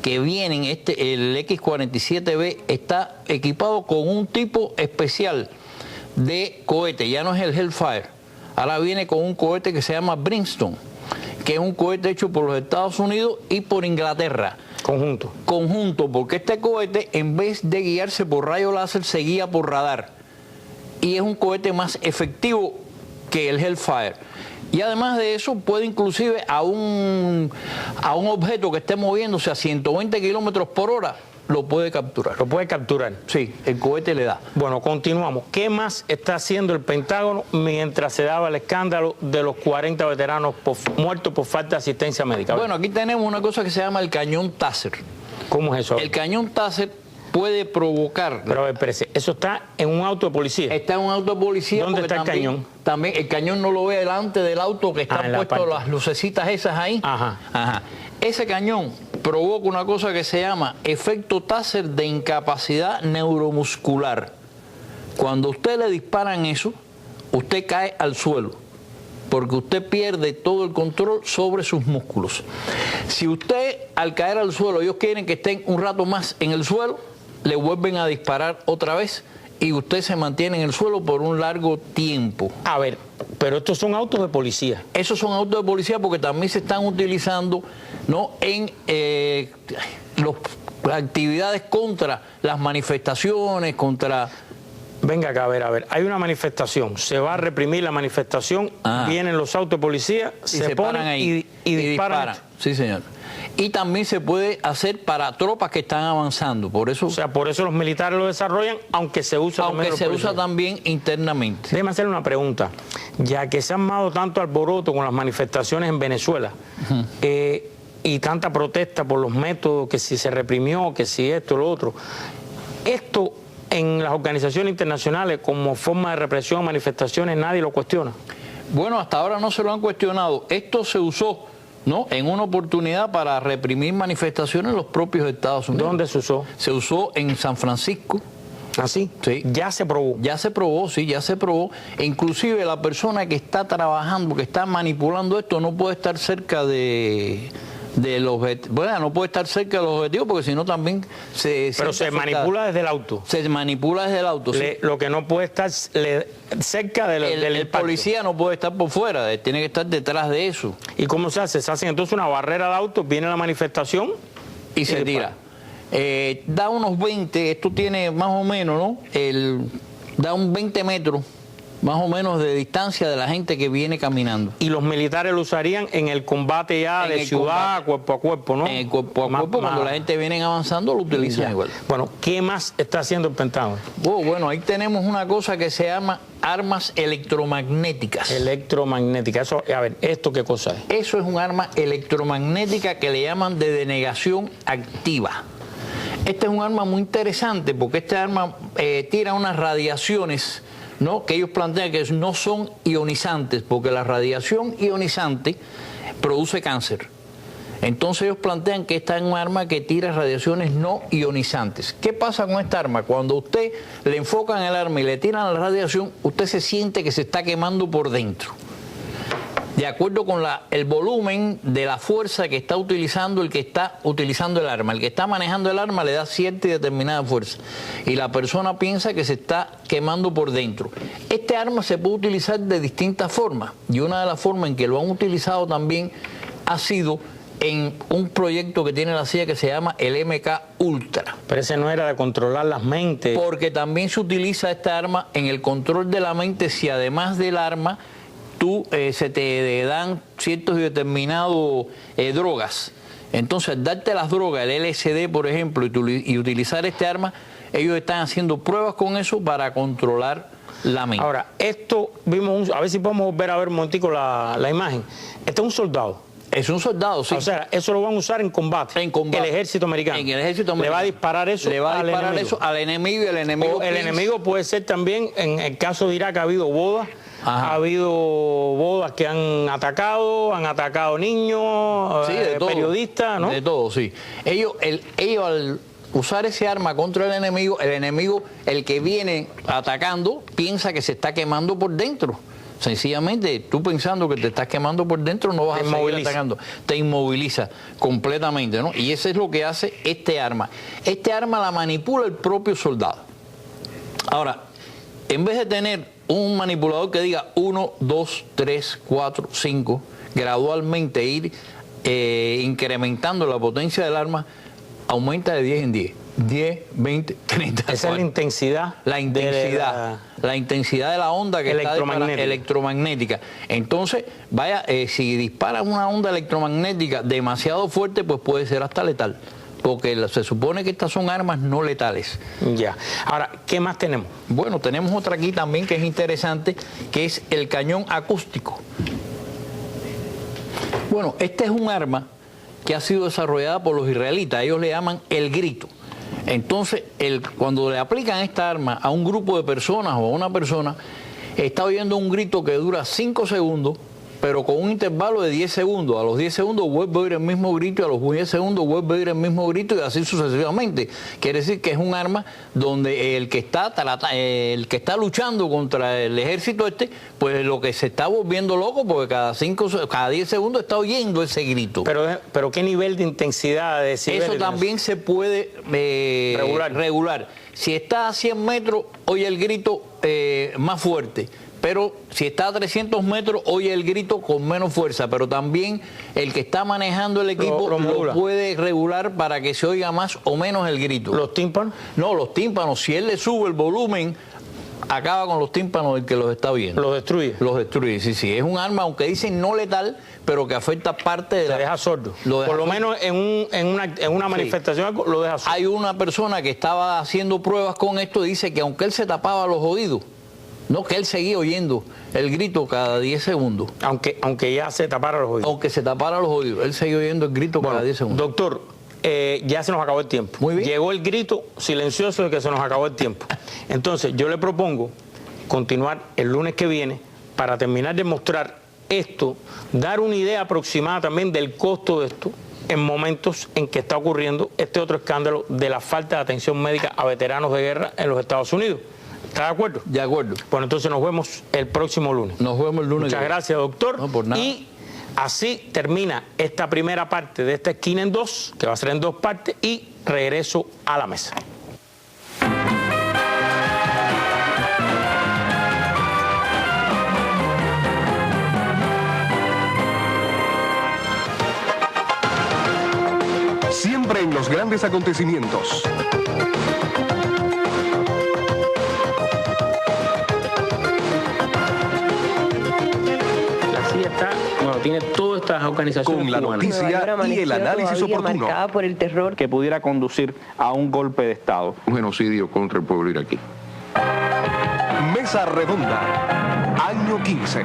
que vienen, el X-47B está equipado con un tipo especial de cohete, ya no es el Hellfire. Ahora viene con un cohete que se llama Brimstone, que es un cohete hecho por los Estados Unidos y por Inglaterra. Conjunto, porque este cohete, en vez de guiarse por rayo láser, se guía por radar. Y es un cohete más efectivo que el Hellfire. Y además de eso, puede inclusive a un objeto que esté moviéndose a 120 kilómetros por hora, lo puede capturar. ¿Lo puede capturar? Sí, el cohete le da. Bueno, continuamos. ¿Qué más está haciendo el Pentágono mientras se daba el escándalo de los 40 veteranos muertos por falta de asistencia médica? Bueno, aquí tenemos una cosa que se llama el cañón Taser. ¿Cómo es eso? El cañón Taser puede provocar... Pero a ver, espérese, ¿eso está en un auto de policía? Está en un auto de policía. ¿Dónde está el cañón? También el cañón no lo ve delante del auto, que están puestas las lucecitas esas ahí. Ajá. Ese cañón provoca una cosa que se llama efecto Taser de incapacidad neuromuscular. Cuando usted le disparan eso, usted cae al suelo, porque usted pierde todo el control sobre sus músculos. Si usted, al caer al suelo, ellos quieren que estén un rato más en el suelo, le vuelven a disparar otra vez y usted se mantiene en el suelo por un largo tiempo. A ver, pero estos son autos de policía. Esos son autos de policía porque también se están utilizando, ¿no?, en las actividades contra las manifestaciones, contra... Venga acá, a ver, hay una manifestación, se va a reprimir la manifestación, vienen los autos de policía, se ponen ahí y disparan. Sí, señor. Y también se puede hacer para tropas que están avanzando, por eso... O sea, por eso los militares lo desarrollan, aunque se usa también internamente. Déjeme hacerle una pregunta. Ya que se ha armado tanto alboroto con las manifestaciones en Venezuela, y tanta protesta por los métodos, que si se reprimió, que si esto, lo otro, esto en las organizaciones internacionales como forma de represión a manifestaciones, nadie lo cuestiona. Bueno, hasta ahora no se lo han cuestionado. Esto se usó, ¿no?, en una oportunidad para reprimir manifestaciones en los propios Estados Unidos. ¿Dónde se usó? Se usó en San Francisco. ¿Ah, sí? Sí. ¿Ya se probó? Ya se probó, sí, ya se probó. E inclusive la persona que está trabajando, que está manipulando esto, no puede estar cerca de Bueno, no puede estar cerca de los objetivos porque si no también Pero se manipula desde el auto. Se manipula desde el auto, sí. Lo que no puede estar cerca del el policía no puede estar por fuera, tiene que estar detrás de eso. ¿Y cómo se hace? Se hace entonces una barrera de autos, viene la manifestación y se tira. Da unos 20, esto tiene más o menos, ¿no? Da un 20 metros más o menos de distancia de la gente que viene caminando. Y los militares lo usarían en el combate ya de ciudad, cuerpo a cuerpo, ¿no? En el cuerpo a cuerpo, cuando la gente viene avanzando, lo utilizan igual. Bueno, ¿qué más está haciendo el Pentágono? Bueno, ahí tenemos una cosa que se llama armas electromagnéticas. Electromagnéticas. Eso, a ver, ¿esto qué cosa es? Eso es un arma electromagnética que le llaman de denegación activa. Este es un arma muy interesante porque este arma tira unas radiaciones, ¿no?, que ellos plantean que no son ionizantes, porque la radiación ionizante produce cáncer. Entonces ellos plantean que esta es un arma que tira radiaciones no ionizantes. ¿Qué pasa con esta arma? Cuando usted le enfocan el arma y le tiran la radiación, usted se siente que se está quemando por dentro. De acuerdo con el volumen de la fuerza que está utilizando el que está utilizando el arma. El que está manejando el arma le da cierta y determinada fuerza. Y la persona piensa que se está quemando por dentro. Este arma se puede utilizar de distintas formas. Y una de las formas en que lo han utilizado también ha sido en un proyecto que tiene la CIA que se llama el MK Ultra. Pero ese no era de controlar las mentes. Porque también se utiliza esta arma en el control de la mente si además del arma se te dan ciertos y determinados drogas. Entonces, al darte las drogas, el LSD, por ejemplo, y utilizar este arma, ellos están haciendo pruebas con eso para controlar la mente. Ahora, esto vimos, a ver si podemos volver a ver un momentico la imagen. Este es un soldado. Es un soldado, sí. O sea, eso lo van a usar en combate. En combate. El ejército americano. En el ejército americano. Le va a disparar eso. Le va a disparar eso al enemigo y el enemigo. O el enemigo puede ser también, en el caso de Irak ha habido bodas. Ajá. Ha habido bodas que han atacado niños, sí, periodistas, ¿no? De todo, sí. Ellos al usar ese arma contra el enemigo, el que viene atacando, piensa que se está quemando por dentro. Sencillamente, tú pensando que te estás quemando por dentro, no vas a seguir atacando. Te inmoviliza completamente, ¿no? Y eso es lo que hace este arma. Este arma la manipula el propio soldado. Ahora, en vez de tener un manipulador que diga 1, 2, 3, 4, 5, gradualmente ir incrementando la potencia del arma, aumenta de 10 en 10. 10, 20, 30. Esa es la intensidad. La intensidad de la onda que está electromagnética. Entonces, si dispara una onda electromagnética demasiado fuerte, pues puede ser hasta letal. Porque se supone que estas son armas no letales. Ya. Ahora, ¿qué más tenemos? Bueno, tenemos otra aquí también que es interesante, que es el cañón acústico. Bueno, este es un arma que ha sido desarrollada por los israelitas. Ellos le llaman el grito. Entonces, cuando le aplican esta arma a un grupo de personas o a una persona, está oyendo un grito que dura 5 segundos, pero con un intervalo de 10 segundos. A los 10 segundos vuelve a oír el mismo grito y a los 10 segundos vuelve a oír el mismo grito y así sucesivamente. Quiere decir que es un arma donde el que está luchando contra el ejército pues lo que se está volviendo loco porque cada 10 segundos está oyendo ese grito. Pero ¿qué nivel de intensidad de decibeles? Eso también se puede regular. Si está a 100 metros, oye el grito más fuerte. Pero si está a 300 metros, oye el grito con menos fuerza. Pero también el que está manejando el equipo lo puede regular para que se oiga más o menos el grito. ¿Los tímpanos? No, los tímpanos. Si él le sube el volumen, acaba con los tímpanos del que los está oyendo. ¿Los destruye? Los destruye, sí. Es un arma, aunque dicen no letal, pero que afecta parte de la... deja sordo. Por lo menos en una manifestación lo deja sordo. Hay una persona que estaba haciendo pruebas con esto y dice que aunque él se tapaba los oídos, no, que él seguía oyendo el grito cada 10 segundos. Aunque ya se tapara los oídos. Aunque se tapara los oídos, él seguía oyendo el grito cada 10 segundos. Doctor, ya se nos acabó el tiempo. Muy bien. Llegó el grito silencioso de que se nos acabó el tiempo. Entonces, yo le propongo continuar el lunes que viene para terminar de mostrar esto, dar una idea aproximada también del costo de esto en momentos en que está ocurriendo este otro escándalo de la falta de atención médica a veteranos de guerra en los Estados Unidos. ¿Está de acuerdo? De acuerdo. Bueno, entonces nos vemos el próximo lunes. Nos vemos el lunes. Muchas gracias, doctor. No, por nada. Y Así termina esta primera parte de esta esquina en dos, que va a ser en dos partes, y regreso a la mesa. Siempre en los grandes acontecimientos. Tiene todas estas organizaciones con la noticia y el análisis oportuno marcada por el terror que pudiera conducir a un golpe de Estado. Un genocidio contra el pueblo iraquí. Mesa Redonda, año 15.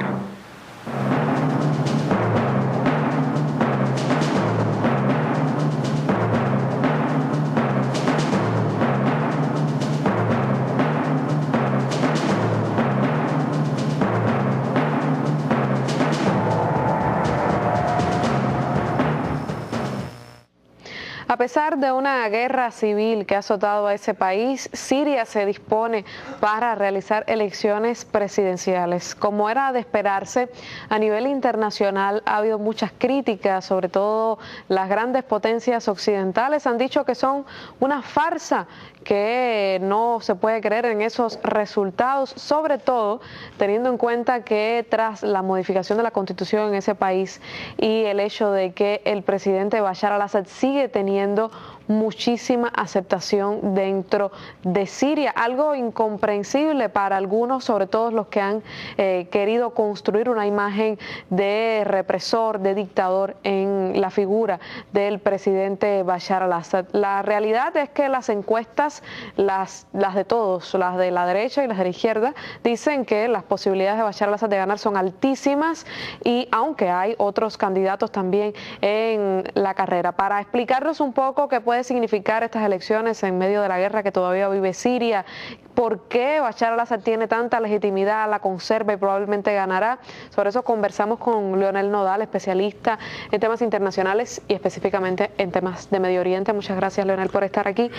A pesar de una guerra civil que ha azotado a ese país, Siria se dispone para realizar elecciones presidenciales. Como era de esperarse, a nivel internacional ha habido muchas críticas, sobre todo las grandes potencias occidentales han dicho que son una farsa, que no se puede creer en esos resultados, sobre todo teniendo en cuenta que tras la modificación de la constitución en ese país y el hecho de que el presidente Bashar al-Assad sigue teniendo muchísima aceptación dentro de Siria, algo incomprensible para algunos, sobre todo los que han querido construir una imagen de represor, de dictador en la figura del presidente Bashar al-Assad. La realidad es que las encuestas, las de todos, las de la derecha y las de la izquierda, dicen que las posibilidades de Bashar al-Assad de ganar son altísimas, y aunque hay otros candidatos también en la carrera. Para explicarnos un poco qué puede significar estas elecciones en medio de la guerra que todavía vive Siria, por qué Bashar al-Assad tiene tanta legitimidad, la conserva y probablemente ganará. Sobre eso conversamos con Leonel Nodal, especialista en temas internacionales y específicamente en temas de Medio Oriente. Muchas gracias, Leonel, por estar aquí.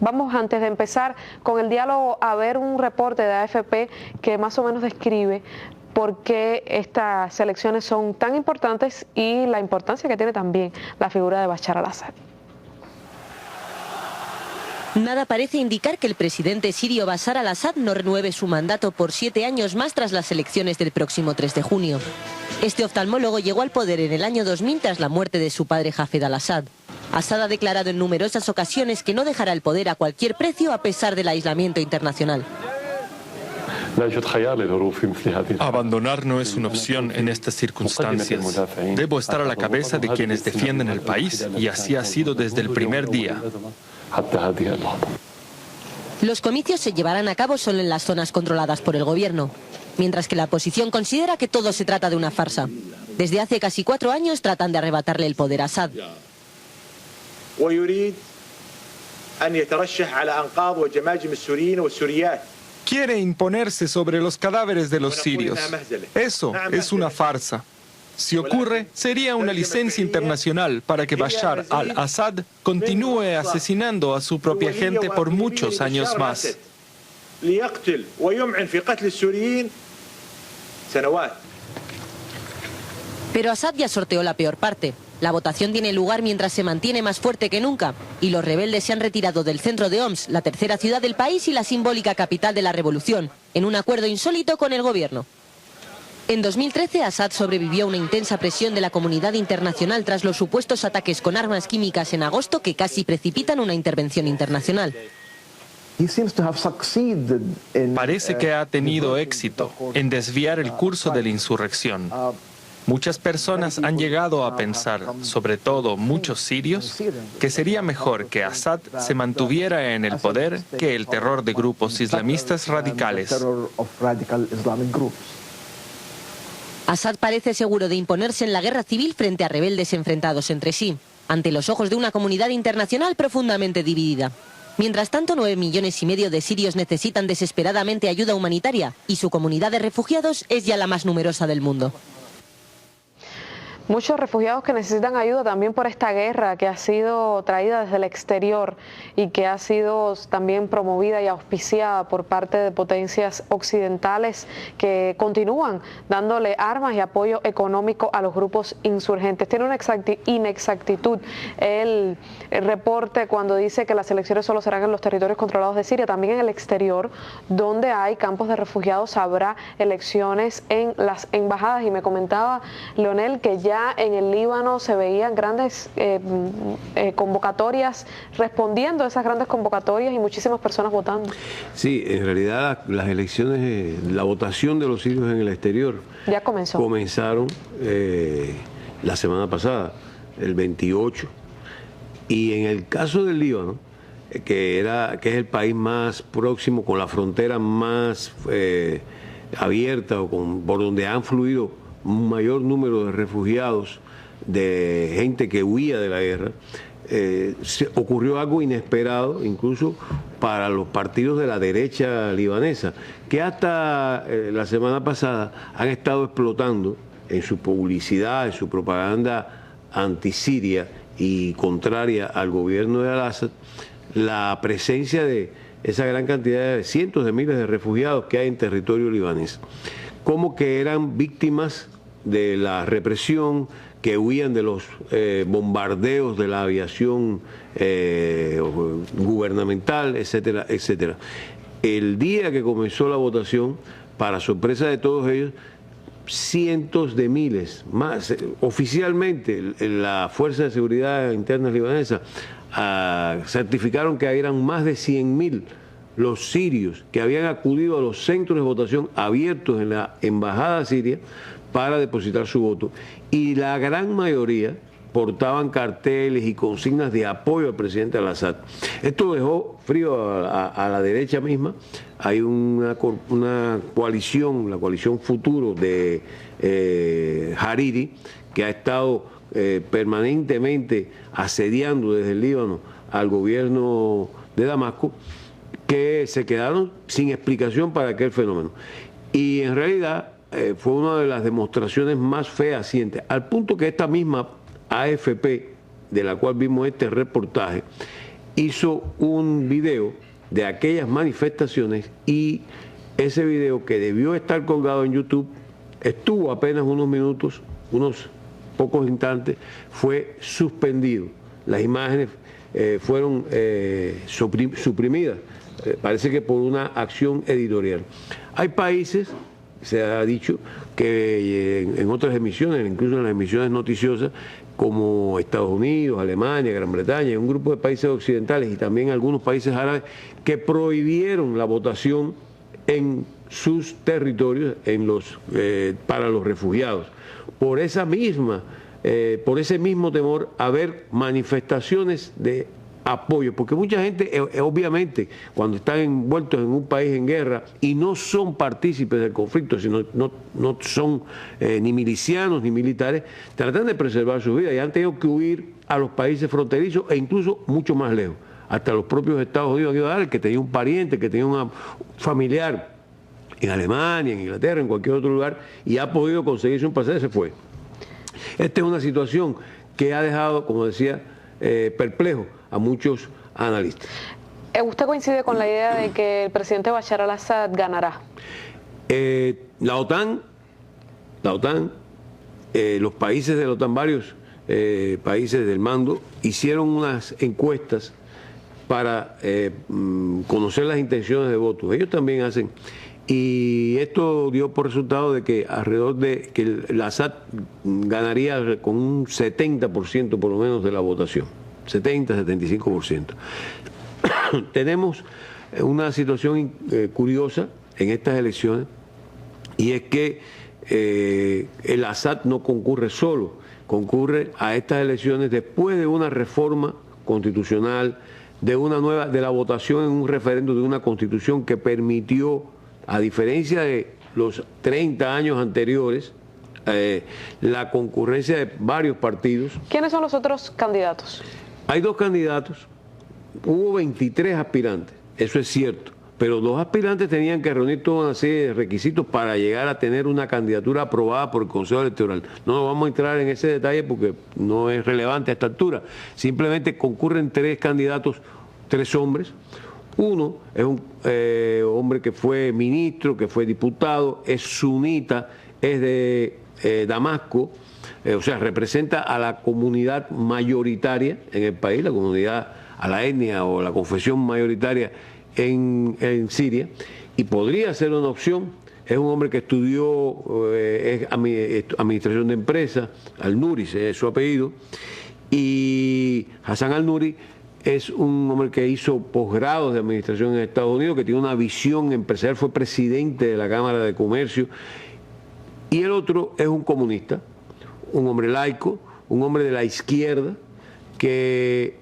Vamos, antes de empezar con el diálogo, a ver un reporte de AFP que más o menos describe por qué estas elecciones son tan importantes y la importancia que tiene también la figura de Bashar al-Assad. Nada parece indicar que el presidente sirio Bashar al-Assad no renueve su mandato por 7 años más tras las elecciones del próximo 3 de junio. Este oftalmólogo llegó al poder en el año 2000 tras la muerte de su padre Hafez al-Assad. Assad ha declarado en numerosas ocasiones que no dejará el poder a cualquier precio a pesar del aislamiento internacional. Abandonar no es una opción en estas circunstancias. Debo estar a la cabeza de quienes defienden el país, y así ha sido desde el primer día. Los comicios se llevarán a cabo solo en las zonas controladas por el gobierno, mientras que la oposición considera que todo se trata de una farsa. Desde hace casi 4 años tratan de arrebatarle el poder a Assad. Quiere imponerse sobre los cadáveres de los sirios. Eso es una farsa. Si ocurre, sería una licencia internacional para que Bashar al-Assad continúe asesinando a su propia gente por muchos años más. Pero Assad ya sorteó la peor parte. La votación tiene lugar mientras se mantiene más fuerte que nunca, y los rebeldes se han retirado del centro de Homs, la tercera ciudad del país y la simbólica capital de la revolución, en un acuerdo insólito con el gobierno. En 2013, Assad sobrevivió a una intensa presión de la comunidad internacional tras los supuestos ataques con armas químicas en agosto que casi precipitan una intervención internacional. Parece que ha tenido éxito en desviar el curso de la insurrección. Muchas personas han llegado a pensar, sobre todo muchos sirios, que sería mejor que Assad se mantuviera en el poder que el terror de grupos islamistas radicales. Assad parece seguro de imponerse en la guerra civil frente a rebeldes enfrentados entre sí, ante los ojos de una comunidad internacional profundamente dividida. Mientras tanto, 9,5 millones de sirios necesitan desesperadamente ayuda humanitaria y su comunidad de refugiados es ya la más numerosa del mundo. Muchos refugiados que necesitan ayuda también por esta guerra que ha sido traída desde el exterior y que ha sido también promovida y auspiciada por parte de potencias occidentales que continúan dándole armas y apoyo económico a los grupos insurgentes. Tiene una inexactitud el reporte cuando dice que las elecciones solo serán en los territorios controlados de Siria. También en el exterior, donde hay campos de refugiados, habrá elecciones en las embajadas. Y me comentaba Leonel que ya en el Líbano se veían grandes convocatorias, respondiendo a esas grandes convocatorias y muchísimas personas votando. Sí, en realidad las elecciones, la votación de los sirios en el exterior ya comenzó. Comenzaron la semana pasada, el 28. Y en el caso del Líbano, que es el país más próximo, con la frontera más abierta, o por donde han fluido un mayor número de refugiados, de gente que huía de la guerra, ocurrió algo inesperado, incluso para los partidos de la derecha libanesa, que hasta la semana pasada han estado explotando en su publicidad, en su propaganda antisiria y contraria al gobierno de Al-Assad, la presencia de esa gran cantidad de cientos de miles de refugiados que hay en territorio libanés, como que eran víctimas de la represión, que huían de los bombardeos de la aviación gubernamental, etcétera, etcétera. El día que comenzó la votación, para sorpresa de todos ellos, cientos de miles, más oficialmente la Fuerza de Seguridad Interna libanesa certificaron que eran más de 100.000 los sirios que habían acudido a los centros de votación abiertos en la embajada siria para depositar su voto, y la gran mayoría portaban carteles y consignas de apoyo al presidente Al-Assad. Esto dejó frío a la derecha misma. Hay una coalición, la coalición Futuro de Hariri, que ha estado permanentemente asediando desde el Líbano al gobierno de Damasco, que se quedaron sin explicación para aquel fenómeno. Y en realidad fue una de las demostraciones más fehacientes, al punto que esta misma AFP, de la cual vimos este reportaje, hizo un video de aquellas manifestaciones, y ese video, que debió estar colgado en YouTube, estuvo apenas unos minutos, unos pocos instantes, fue suspendido. Las imágenes fueron suprimidas, parece que por una acción editorial. Hay países, se ha dicho, que en otras emisiones, incluso en las emisiones noticiosas, como Estados Unidos, Alemania, Gran Bretaña, un grupo de países occidentales y también algunos países árabes, que prohibieron la votación en sus territorios para los refugiados. Por ese mismo temor a ver manifestaciones de apoyo, porque mucha gente, obviamente, cuando están envueltos en un país en guerra y no son partícipes del conflicto, sino no son ni milicianos ni militares, tratan de preservar su vida y han tenido que huir a los países fronterizos e incluso mucho más lejos. Hasta los propios Estados Unidos han ido a dar, que tenía un pariente, que tenía un familiar en Alemania, en Inglaterra, en cualquier otro lugar, y ha podido conseguirse un pasaje, se fue. Esta es una situación que ha dejado, como decía, perplejo a muchos analistas. ¿Usted coincide con la idea de que el presidente Bashar al-Assad ganará? La OTAN, los países de la OTAN, varios países del mando, hicieron unas encuestas para conocer las intenciones de voto. Ellos también hacen. Y esto dio por resultado de que alrededor de que el Assad ganaría con un 70% por lo menos de la votación. 70-75%. Tenemos una situación curiosa en estas elecciones, y es que el Assad no concurre solo, concurre a estas elecciones después de una reforma constitucional, de la votación en un referendo de una constitución que permitió, a diferencia de los 30 años anteriores, la concurrencia de varios partidos. ¿Quiénes son los otros candidatos? Hay dos candidatos, hubo 23 aspirantes, eso es cierto, pero 2 aspirantes tenían que reunir toda una serie de requisitos para llegar a tener una candidatura aprobada por el Consejo Electoral. No nos vamos a entrar en ese detalle porque no es relevante a esta altura. Simplemente concurren 3 candidatos, 3 hombres. Uno es un hombre que fue ministro, que fue diputado, es sunita, es de Damasco, o sea, representa a la comunidad mayoritaria en el país, la comunidad, a la etnia o la confesión mayoritaria en Siria, y podría ser una opción. Es un hombre que estudió administración de empresas, Al-Nuri es su apellido, y Hassan Al-Nuri es un hombre que hizo posgrados de administración en Estados Unidos, que tiene una visión empresarial, fue presidente de la Cámara de Comercio. Y el otro es un comunista, un hombre laico, un hombre de la izquierda, que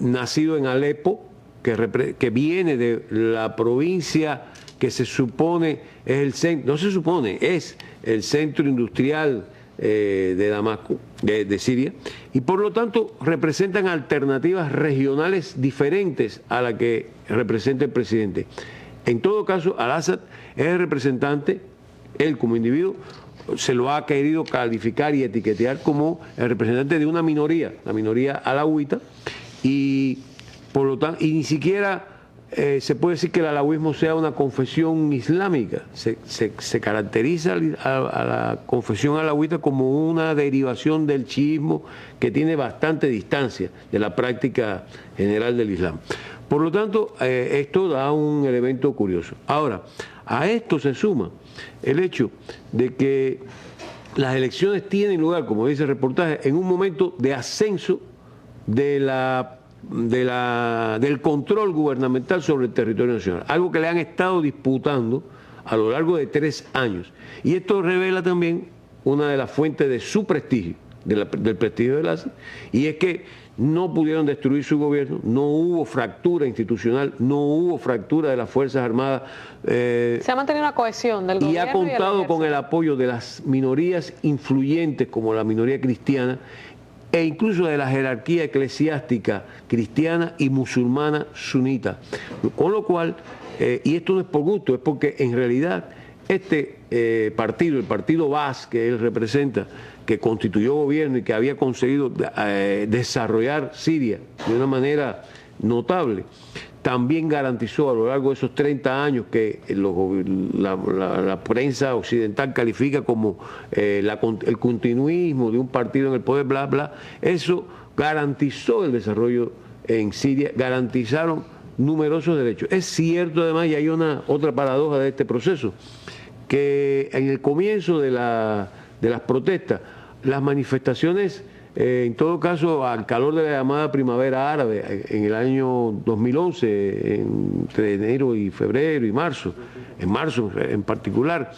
nacido en Alepo, que viene de la provincia que se supone es el centro, no se supone, es el centro industrial de Damasco, de Siria, y por lo tanto representan alternativas regionales diferentes a la que representa el presidente. En todo caso, Al-Assad es el representante, él como individuo, se lo ha querido calificar y etiquetar como el representante de una minoría, la minoría alauita, y por lo tanto, y ni siquiera se puede decir que el alauismo sea una confesión islámica. Se caracteriza a la confesión alauita como una derivación del chiismo que tiene bastante distancia de la práctica general del Islam. Por lo tanto, esto da un elemento curioso. Ahora, a esto se suma el hecho de que las elecciones tienen lugar, como dice el reportaje, en un momento de ascenso del control gubernamental sobre el territorio nacional, algo que le han estado disputando a lo largo de 3 años. Y esto revela también una de las fuentes de su prestigio, del prestigio de Al-Assad, y es que no pudieron destruir su gobierno, no hubo fractura institucional, no hubo fractura de las Fuerzas Armadas. Se ha mantenido una cohesión del gobierno. Y ha contado con el apoyo de las minorías influyentes, como la minoría cristiana, e incluso de la jerarquía eclesiástica cristiana y musulmana sunita. Con lo cual, y esto no es por gusto, es porque en realidad este partido, el partido Baas que él representa, que constituyó gobierno y que había conseguido desarrollar Siria de una manera notable, también garantizó a lo largo de esos 30 años que la prensa occidental califica como el continuismo de un partido en el poder, bla, bla, eso garantizó el desarrollo en Siria, garantizaron numerosos derechos. Es cierto además, y hay otra paradoja de este proceso, que en el comienzo de las protestas, las manifestaciones, en todo caso, al calor de la llamada primavera árabe, en el año 2011, entre enero y febrero y marzo, en marzo en particular,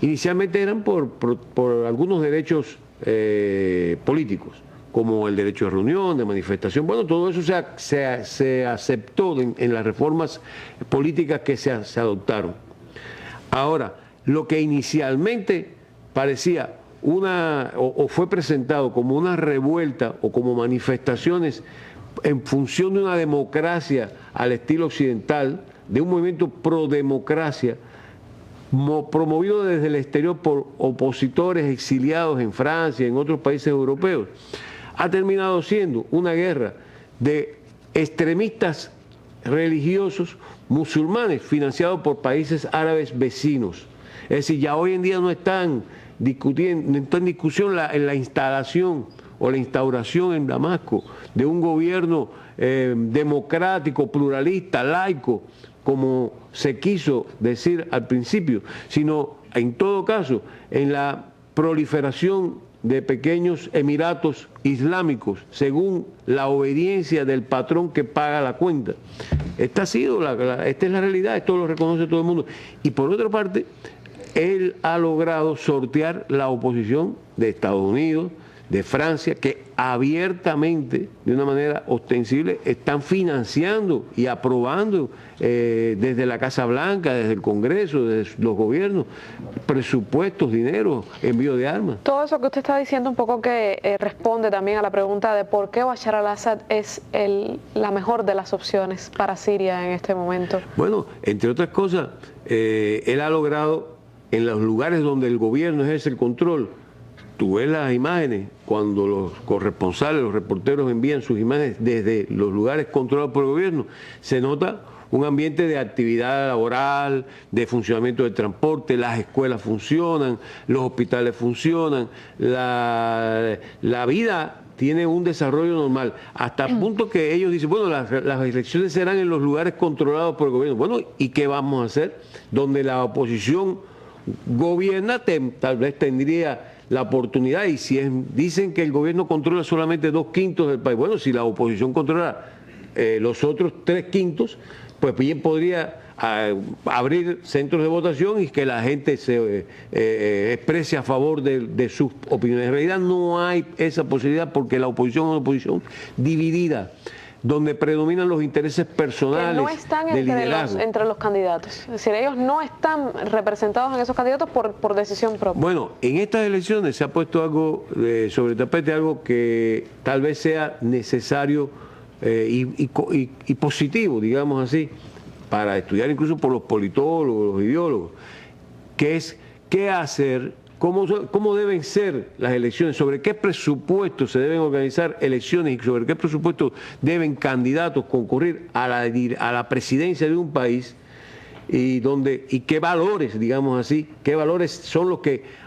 inicialmente eran por algunos derechos políticos, como el derecho de reunión, de manifestación. Bueno, todo eso se aceptó en las reformas políticas que se adoptaron. Ahora, lo que inicialmente parecía o fue presentado como una revuelta o como manifestaciones en función de una democracia al estilo occidental, de un movimiento pro democracia, promovido desde el exterior por opositores exiliados en Francia y en otros países europeos, ha terminado siendo una guerra de extremistas religiosos musulmanes financiados por países árabes vecinos. Es decir, ya hoy en día no están discutiendo, no está en discusión la instalación o la instauración en Damasco de un gobierno democrático, pluralista, laico, como se quiso decir al principio, sino en todo caso en la proliferación de pequeños emiratos islámicos según la obediencia del patrón que paga la cuenta. Esta es la realidad, esto lo reconoce todo el mundo. Y por otra parte, él ha logrado sortear la oposición de Estados Unidos, de Francia, que abiertamente, de una manera ostensible, están financiando y aprobando desde la Casa Blanca, desde el Congreso, desde los gobiernos, presupuestos, dinero, envío de armas. Todo eso que usted está diciendo un poco que responde también a la pregunta de por qué Bashar al-Assad es la mejor de las opciones para Siria en este momento. Bueno, entre otras cosas, él ha logrado, en los lugares donde el gobierno ejerce el control, tú ves las imágenes, cuando los corresponsales, los reporteros envían sus imágenes desde los lugares controlados por el gobierno, se nota un ambiente de actividad laboral, de funcionamiento del transporte, las escuelas funcionan, los hospitales funcionan, la vida tiene un desarrollo normal, hasta el punto que ellos dicen, bueno, las elecciones serán en los lugares controlados por el gobierno. Bueno, ¿y qué vamos a hacer? Donde la oposición gobierna, tal vez tendría la oportunidad, y si dicen que el gobierno controla solamente 2/5 del país, bueno, si la oposición controla los otros 3/5, pues bien podría abrir centros de votación y que la gente se exprese a favor de sus opiniones. En realidad no hay esa posibilidad porque la oposición es una oposición dividida, donde predominan los intereses personales que no están del liderazgo. entre los candidatos. Es decir, ellos no están representados en esos candidatos por decisión propia. Bueno, en estas elecciones se ha puesto algo sobre el tapete, algo que tal vez sea necesario y positivo, digamos así, para estudiar incluso por los politólogos, los ideólogos, que es qué hacer, cómo deben ser las elecciones, sobre qué presupuesto se deben organizar elecciones y sobre qué presupuesto deben candidatos concurrir a la presidencia de un país y qué valores, digamos así, qué valores son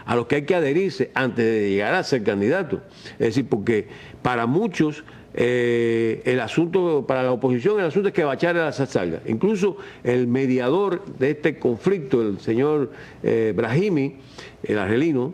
a los que hay que adherirse antes de llegar a ser candidato. Es decir, porque para muchos el asunto, para la oposición, el asunto es que Bashar al-Assad salga. Incluso el mediador de este conflicto, el señor Brahimi, el argelino,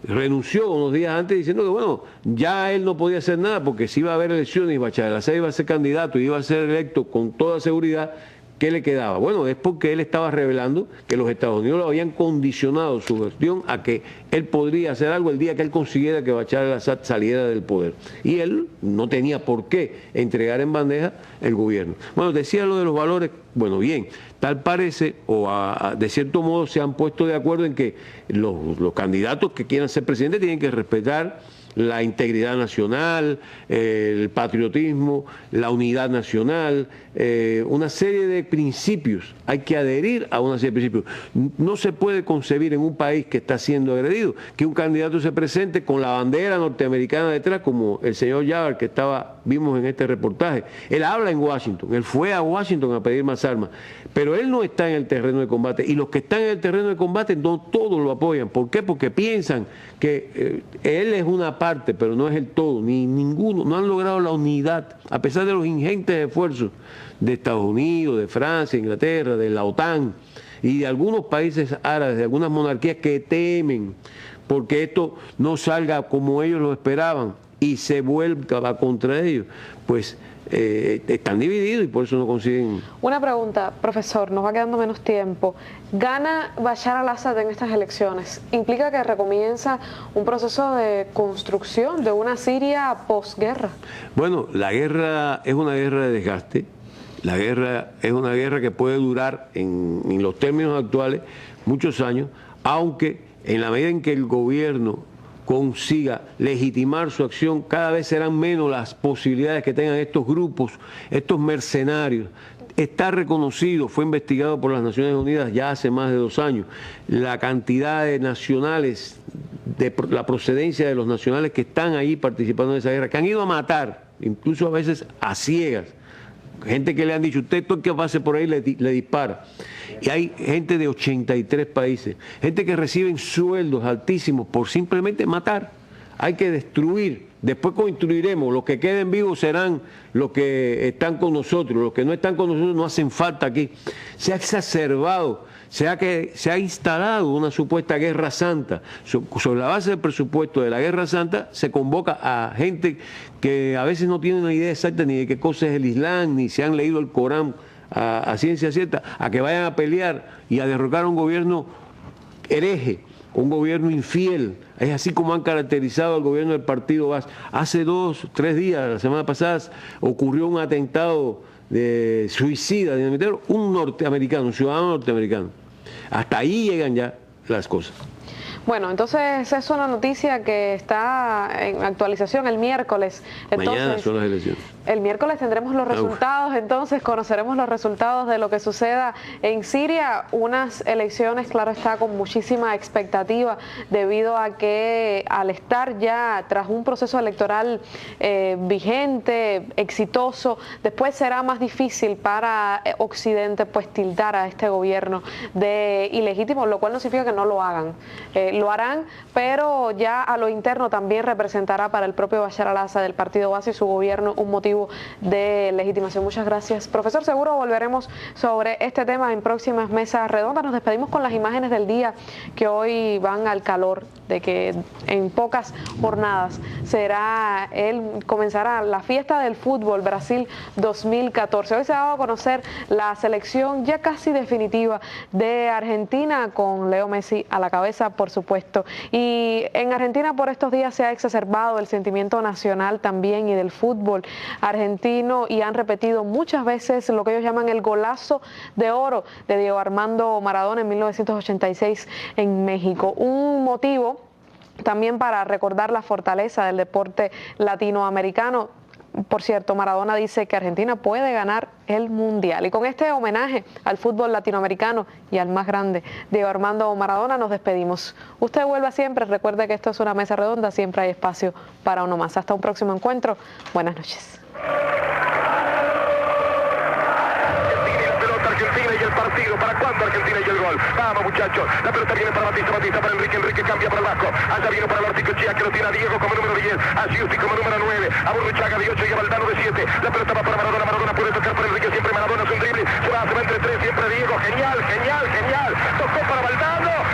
renunció unos días antes diciendo que bueno, ya él no podía hacer nada porque si iba a haber elecciones y Bashar al-Assad iba a ser candidato y iba a ser electo con toda seguridad, ¿qué le quedaba? Bueno, es porque él estaba revelando que los Estados Unidos lo habían condicionado su gestión a que él podría hacer algo el día que él consiguiera que Bashar al-Assad saliera del poder. Y él no tenía por qué entregar en bandeja el gobierno. Bueno, decía lo de los valores, bueno, bien, tal parece, o de cierto modo se han puesto de acuerdo en que los candidatos que quieran ser presidentes tienen que respetar la integridad nacional, el patriotismo, la unidad nacional, una serie de principios. Hay que adherir a una serie de principios. No se puede concebir en un país que está siendo agredido que un candidato se presente con la bandera norteamericana detrás, como el señor Yavar que vimos en este reportaje. Él habla en Washington, él fue a Washington a pedir más armas, pero él no está en el terreno de combate, y los que están en el terreno de combate no todos lo apoyan. ¿Por qué? Porque piensan que él es una parte, pero no es el todo, ni ninguno, no han logrado la unidad, a pesar de los ingentes esfuerzos de Estados Unidos, de Francia, Inglaterra, de la OTAN y de algunos países árabes, de algunas monarquías que temen porque esto no salga como ellos lo esperaban y se vuelva contra ellos, pues están divididos y por eso no consiguen. Una pregunta, profesor, nos va quedando menos tiempo. ¿Gana Bashar al-Assad en estas elecciones? ¿Implica que recomienza un proceso de construcción de una Siria posguerra? Bueno, la guerra es una guerra de desgaste. La guerra es una guerra que puede durar, en los términos actuales, muchos años, aunque en la medida en que el gobierno consiga legitimar su acción, cada vez serán menos las posibilidades que tengan estos grupos, estos mercenarios. Está reconocido, fue investigado por las Naciones Unidas ya hace más de 2 años, la cantidad de nacionales, de la procedencia de los nacionales que están ahí participando en esa guerra, que han ido a matar, incluso a veces a ciegas. Gente que le han dicho, usted todo el que pase por ahí le dispara. Y hay gente de 83 países, gente que reciben sueldos altísimos por simplemente matar. Hay que destruir, después construiremos, los que queden vivos serán los que están con nosotros, los que no están con nosotros no hacen falta aquí. Se ha exacerbado, se ha instalado una supuesta guerra santa. Sobre la base del presupuesto de la guerra santa se convoca a gente que a veces no tiene una idea exacta ni de qué cosa es el Islam, ni se han leído el Corán a ciencia cierta, a que vayan a pelear y a derrocar a un gobierno hereje, un gobierno infiel. Es así como han caracterizado al gobierno del partido Vaz. Hace 2, 3 días, la semana pasada, ocurrió un atentado de suicida, un norteamericano, un ciudadano norteamericano. Hasta ahí llegan ya las cosas. Bueno, entonces es una noticia que está en actualización el miércoles. Entonces, mañana son las elecciones. El miércoles tendremos los resultados, entonces conoceremos los resultados de lo que suceda en Siria. Unas elecciones, claro está, con muchísima expectativa debido a que al estar ya tras un proceso electoral vigente, exitoso, después será más difícil para Occidente pues tildar a este gobierno de ilegítimo, lo cual no significa que no lo hagan. Lo harán, pero ya a lo interno también representará para el propio Bashar al-Assad del partido Baas y su gobierno un motivo de legitimación. Muchas gracias, profesor. Seguro volveremos sobre este tema en próximas mesas redondas. Nos despedimos con las imágenes del día que hoy van al calor de que en pocas jornadas comenzará la fiesta del fútbol Brasil 2014. Hoy se ha dado a conocer la selección ya casi definitiva de Argentina con Leo Messi a la cabeza, por supuesto. Y en Argentina por estos días se ha exacerbado el sentimiento nacional también y del fútbol argentino y han repetido muchas veces lo que ellos llaman el golazo de oro de Diego Armando Maradona en 1986 en México. Un motivo también para recordar la fortaleza del deporte latinoamericano. Por cierto, Maradona dice que Argentina puede ganar el Mundial. Y con este homenaje al fútbol latinoamericano y al más grande, Diego Armando Maradona, nos despedimos. Usted vuelva siempre, recuerde que esto es una mesa redonda, siempre hay espacio para uno más. Hasta un próximo encuentro. Buenas noches. Argentina y el partido, ¿para cuándo Argentina y el gol? Vamos muchachos, la pelota viene para Batista, Batista para Enrique, Enrique cambia para el Vasco, allá viene para el Orticochea que lo tiene a Diego como número 10, a Giusti como número 9, a Burruchaga de 8 y a Valdano de 7, la pelota va para Maradona, Maradona puede tocar para Enrique, siempre Maradona es un drible, se va entre 3, siempre Diego, genial, genial, genial, tocó para Valdano.